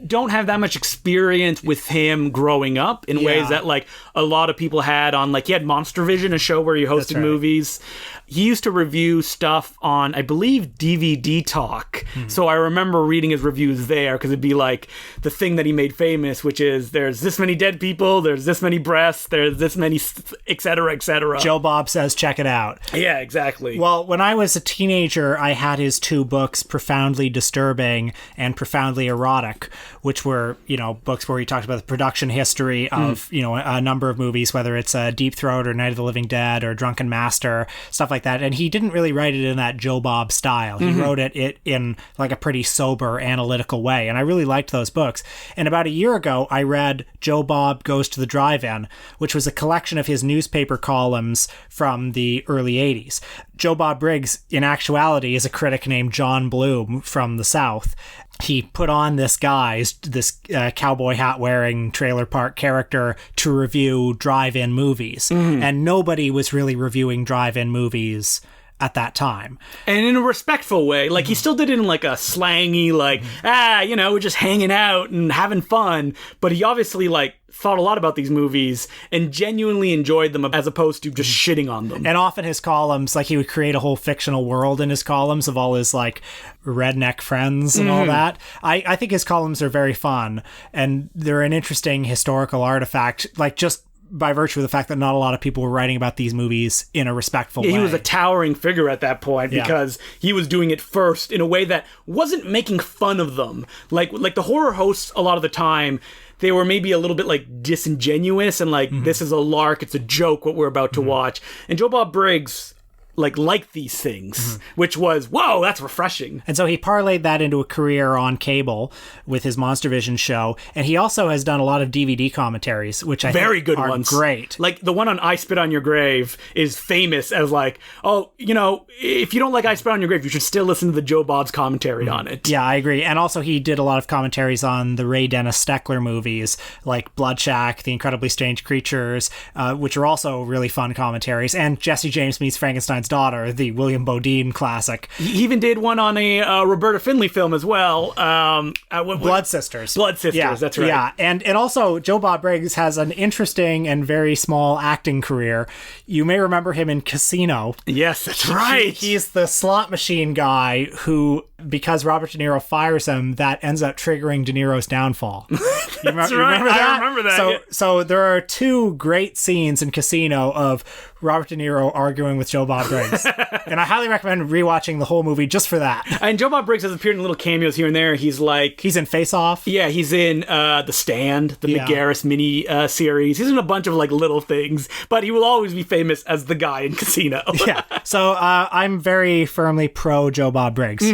don't have that much experience with him growing up in ways that like a lot of people had on, like, he had Monster Vision, a show where he hosted movies. He used to review stuff on, I believe, DVD Talk. So I remember reading his reviews there, because it'd be like the thing that he made famous, which is there's this many dead people, there's this many breasts, there's this many, etc., etc. Joe Bob says, check it out. Yeah, exactly. Well, when I was a teenager, I had his two books, Profoundly Disturbing and Profoundly Erotic, which were, books where he talked about the production history of, a number of movies, whether it's Deep Throat or Night of the Living Dead or Drunken Master, stuff like that. And he didn't really write it in that Joe Bob style. He wrote it in like a pretty sober, analytical way. And I really liked those books. And about a year ago, I read Joe Bob Goes to the Drive-In, which was a collection of his newspaper columns from the early 80s. Joe Bob Briggs, in actuality, is a critic named John Bloom from the South. He put on this cowboy hat wearing trailer park character to review drive-in movies. And nobody was really reviewing drive-in movies at that time. And in a respectful way. Like, he still did it in like a slangy, like, we're just hanging out and having fun. But he obviously like thought a lot about these movies and genuinely enjoyed them, as opposed to just shitting on them. And often his columns, like, he would create a whole fictional world in his columns of all his like redneck friends and all that. I think his columns are very fun, and they're an interesting historical artifact, like, just by virtue of the fact that not a lot of people were writing about these movies in a respectful way. He was a towering figure at that point, because he was doing it first in a way that wasn't making fun of them. Like the horror hosts, a lot of the time, they were maybe a little bit like disingenuous and like, this is a lark, it's a joke what we're about to watch. And Joe Bob Briggs liked these things, which was, whoa, that's refreshing. And so he parlayed that into a career on cable with his Monster Vision show. And he also has done a lot of DVD commentaries, which I very think good are ones. Great. Like the one on I Spit on Your Grave is famous as like, oh, if you don't like I Spit on Your Grave, you should still listen to the Joe Bob's commentary on it. Yeah, I agree. And also he did a lot of commentaries on the Ray Dennis Steckler movies, like Blood Shack, The Incredibly Strange Creatures, which are also really fun commentaries, and Jesse James Meets Frankenstein's Daughter, the William Bodine classic. He even did one on a Roberta Findlay film as well. Blood Sisters. Blood Sisters, that's right. Yeah, and also Joe Bob Briggs has an interesting and very small acting career. You may remember him in Casino. Yes, that's right. He's the slot machine guy who, because Robert De Niro fires him, that ends up triggering De Niro's downfall. You remember that? I remember that. So there are two great scenes in Casino of Robert De Niro arguing with Joe Bob Briggs. And I highly recommend rewatching the whole movie just for that. And Joe Bob Briggs has appeared in little cameos here and there. He's in Face Off. Yeah, he's in The Stand, the McGarris mini series. He's in a bunch of like little things, but he will always be famous as the guy in Casino. Yeah. So I'm very firmly pro Joe Bob Briggs.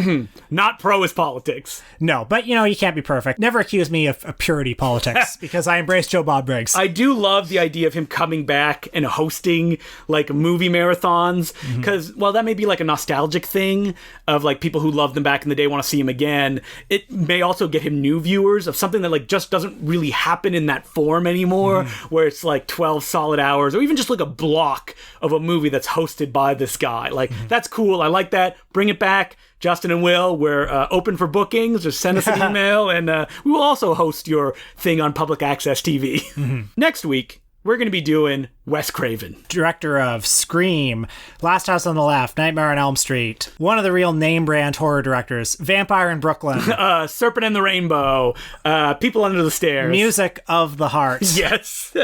Not pro his politics. No, but you can't be perfect. Never accuse me of purity politics because I embrace Joe Bob Briggs. I do love the idea of him coming back and hosting like movie marathons, because while that may be like a nostalgic thing of like people who loved him back in the day want to see him again, it may also get him new viewers of something that like just doesn't really happen in that form anymore, where it's like 12 solid hours or even just like a block of a movie that's hosted by this guy. Like that's cool. I like that. Bring it back. Justin and Will, we're open for bookings. Just send us an email, and we will also host your thing on public access TV. Next week, we're going to be doing Wes Craven. Director of Scream, Last House on the Left, Nightmare on Elm Street, one of the real name brand horror directors, Vampire in Brooklyn, Serpent and the Rainbow, People Under the Stairs. Music of the Heart. Yes.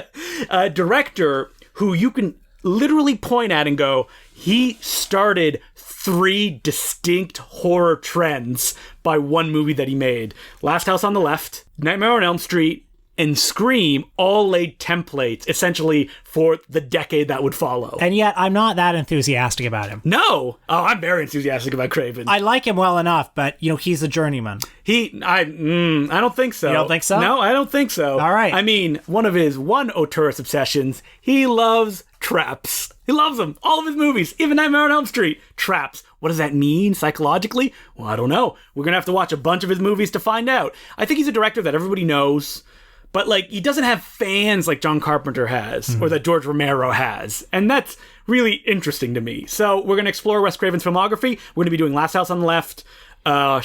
A director who you can literally point at and go, he started 3 distinct horror trends by one movie that he made. Last House on the Left, Nightmare on Elm Street, and Scream all laid templates, essentially, for the decade that would follow. And yet, I'm not that enthusiastic about him. No! Oh, I'm very enthusiastic about Craven. I like him well enough, but, he's a journeyman. I don't think so. You don't think so? No, I don't think so. All right. I mean, one of his auteurist obsessions, he loves traps. He loves them. All of his movies, even Nightmare on Elm Street, traps. What does that mean psychologically? Well, I don't know. We're going to have to watch a bunch of his movies to find out. I think he's a director that everybody knows, but like he doesn't have fans like John Carpenter has or that George Romero has. And that's really interesting to me. So we're going to explore Wes Craven's filmography. We're going to be doing Last House on the Left,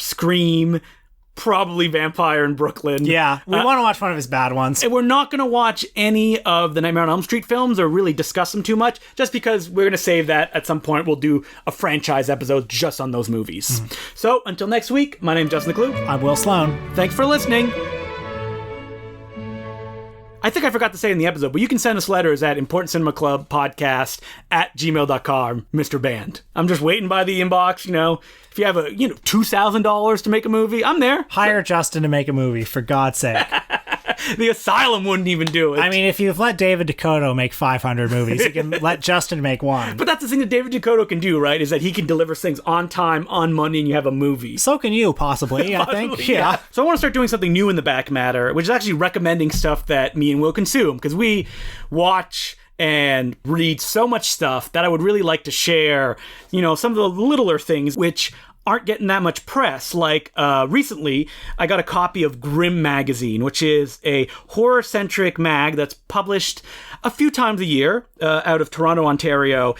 Scream, probably Vampire in Brooklyn. Yeah, we want to watch one of his bad ones. And we're not going to watch any of the Nightmare on Elm Street films or really discuss them too much, just because we're going to save that at some point. We'll do a franchise episode just on those movies. So until next week, my name's Justin McClue. I'm Will Sloan. Thanks for listening. I think I forgot to say in the episode, but you can send us letters at importantcinemaclubpodcast at gmail.com, Mr. Band. I'm just waiting by the inbox, If you have $2,000 to make a movie, I'm there. Hire Justin to make a movie, for God's sake. The Asylum wouldn't even do it. I mean, if you've let David Dakota make 500 movies, you can let Justin make one. But that's the thing that David Dakota can do, right? Is that he can deliver things on time, on money, and you have a movie. So can you, possibly, I think. Yeah. So I want to start doing something new in the back matter, which is actually recommending stuff that me and Will consume, because we watch and read so much stuff that I would really like to share, some of the littler things which aren't getting that much press. Like recently, I got a copy of Grimm magazine, which is a horror-centric mag that's published a few times a year out of Toronto, Ontario.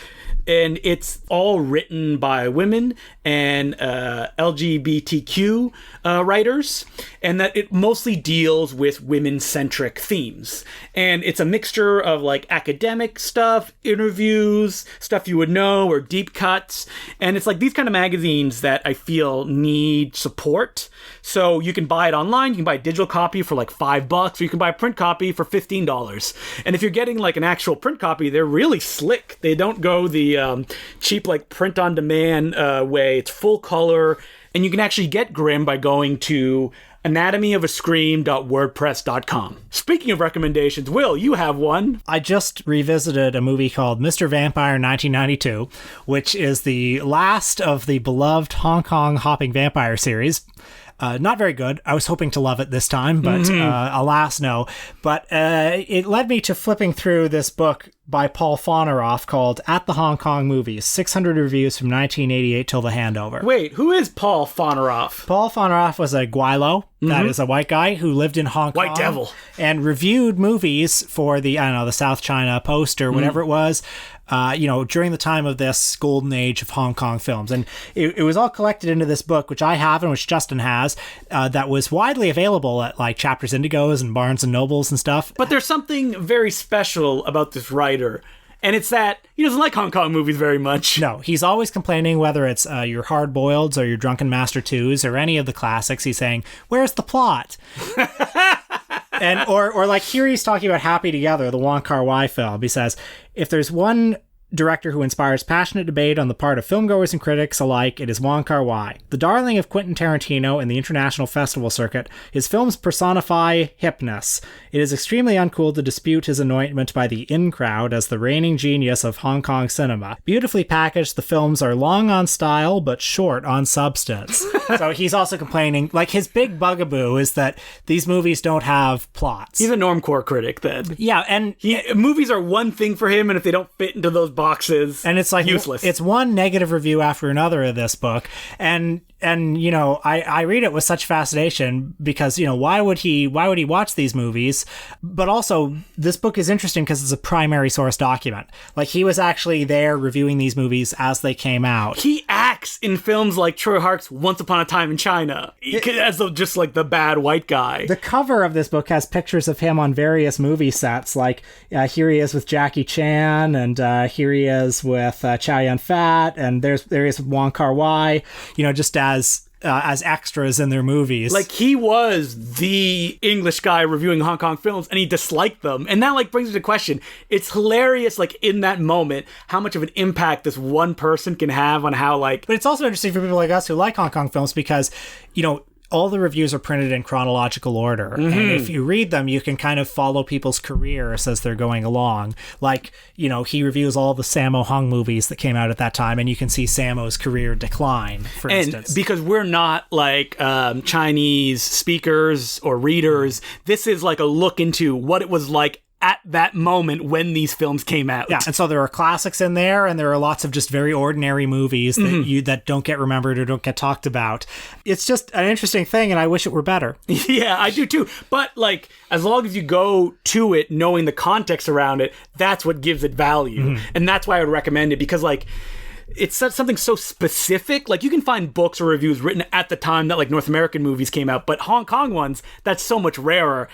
And it's all written by women and LGBTQ writers, and that it mostly deals with women-centric themes. And it's a mixture of academic stuff, interviews, stuff you would know, or deep cuts. And it's these kind of magazines that I feel need support. So you can buy it online. You can buy a digital copy for $5, or you can buy a print copy for $15. And if you're getting an actual print copy, they're really slick. They don't go the cheap print on demand way. It's full color, and you can actually get Grimm by going to anatomyofascream.wordpress.com. Speaking of recommendations, Will, you have one. I just revisited a movie called Mr. Vampire 1992, which is the last of the beloved Hong Kong hopping vampire series. Not very good. I was hoping to love it this time, but alas, no. But it led me to flipping through this book by Paul Foneroff called At the Hong Kong Movies, 600 reviews from 1988 till the handover. Wait, who is Paul Foneroff? Paul Foneroff was a Gweilo, that is a white guy who lived in Hong Kong. White devil. And reviewed movies for the South China Post or whatever it was, during the time of this golden age of Hong Kong films. And it was all collected into this book, which I have and which Justin has, that was widely available at Chapters Indigos and Barnes and Nobles and stuff. But there's something very special about this writer. And it's that he doesn't like Hong Kong movies very much. No, he's always complaining, whether it's your Hard Boileds or your Drunken Master 2s or any of the classics. He's saying, where's the plot? And or here he's talking about Happy Together, the Wong Kar-wai film. He says, if there's one director who inspires passionate debate on the part of filmgoers and critics alike, it is Wong Kar-wai. The darling of Quentin Tarantino and the international festival circuit, his films personify hipness. It is extremely uncool to dispute his anointment by the in-crowd as the reigning genius of Hong Kong cinema. Beautifully packaged, the films are long on style, but short on substance. So he's also complaining, his big bugaboo is that these movies don't have plots. He's a normcore critic, then. Yeah, and movies are one thing for him, and if they don't fit into those boxes, and it's useless. It's one negative review after another of this book, and I read it with such fascination because why would he watch these movies? But also this book is interesting because it's a primary source document. He was actually there reviewing these movies as they came out. He acts in films like Troy Hart's Once Upon a Time in China as just the bad white guy. The cover of this book has pictures of him on various movie sets. Here he is with Jackie Chan, and here he is with Chow Yun-fat, and there he is with Wong Kar-wai, just as extras in their movies. He was the English guy reviewing Hong Kong films, and he disliked them. And that brings me to the question. It's hilarious, in that moment, how much of an impact this one person can have on how, But it's also interesting for people like us who like Hong Kong films because, all the reviews are printed in chronological order. And if you read them, you can kind of follow people's careers as they're going along. He reviews all the Sammo Hung movies that came out at that time, and you can see Sammo's career decline, for instance. And because we're not Chinese speakers or readers, this is a look into what it was like at that moment when these films came out. Yeah, and so there are classics in there, and there are lots of just very ordinary movies that don't get remembered or don't get talked about. It's just an interesting thing, and I wish it were better. Yeah, I do too. But as long as you go to it knowing the context around it, that's what gives it value. And that's why I would recommend it, because it's something so specific. Like, you can find books or reviews written at the time that, like, North American movies came out, but Hong Kong ones, that's so much rarer.